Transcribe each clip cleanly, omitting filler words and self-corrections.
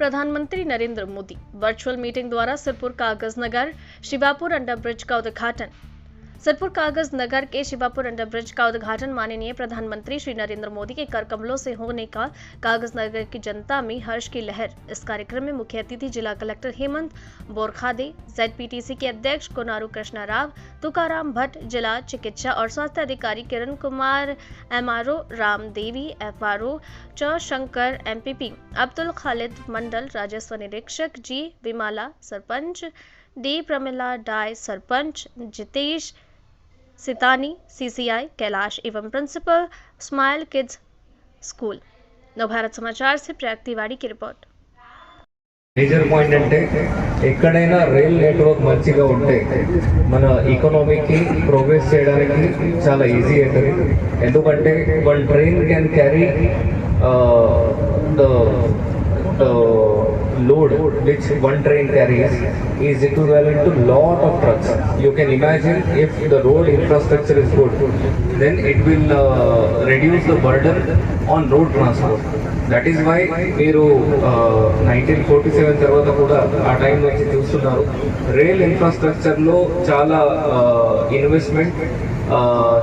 प्रधानमंत्री Narendra Modi virtual meeting द्वारा सिरपुर कागज नगर शिवापुर अंडर ब्रिज का उद्घाटन। सिरपुर कागज नगर के शिवापुर अंडर ब्रिज का उद्घाटन माननीय प्रधानमंत्री श्री नरेंद्र मोदी के कर कमलों से होने का कागज नगर की जनता में हर्ष की लहर। इस कार्यक्रम में मुख्य अतिथि जिला कलेक्टर हेमंत बोरखादे, ZPTC के अध्यक्ष कोनारू कृष्णा राव, तुकाराम भट्ट, जिला चिकित्सा और स्वास्थ्य अधिकारी किरण कुमार, MRO रामदेवी, FRO च शंकर, MPP अब्दुल खालिद मंडल, राजस्व निरीक्षक G विमाला, सरपंच D प्रमिला डाय, सरपंच जितेश सितानी, CCI कैलाश एवं principal smile kids school. Navbharat Samachar से प्रयाग तिवारी की रिपोर्ट। మేజర్ పాయింట్ అంటే ఎక్కడైనా రైల్ నెట్వర్క్ మంచిగా ఉంటే మన ఎకానమీకి ప్రోగ్రెస్ చేయడానికి చాలా ఈజీ అవుతుంది. ఎందుకంటే one train can carry the load which one train carries is equivalent to lot of trucks. You can imagine if the road infrastructure is good, then it will reduce the burden on road transport. That is why మీరు 1947 తర్వాత కూడా ఆ time నుంచి చూస్తున్నారు rail ఇన్ఫ్రాస్ట్రక్చర్లో చాలా investment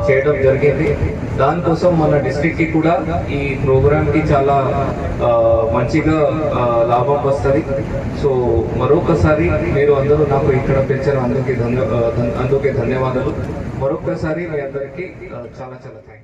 చేయడం జరిగింది. దానికోసం మన డిస్ట్రిక్ట్కి కూడా ఈ ప్రోగ్రామ్కి చాలా మంచిగా లాభం వస్తుంది. సో మరొకసారి మీరు అందరూ నాకు ఇక్కడ పిలిచారు, అందుకే ధన్యవాదాలు. మరొకసారి మీ అందరికీ చాలా థ్యాంక్స్.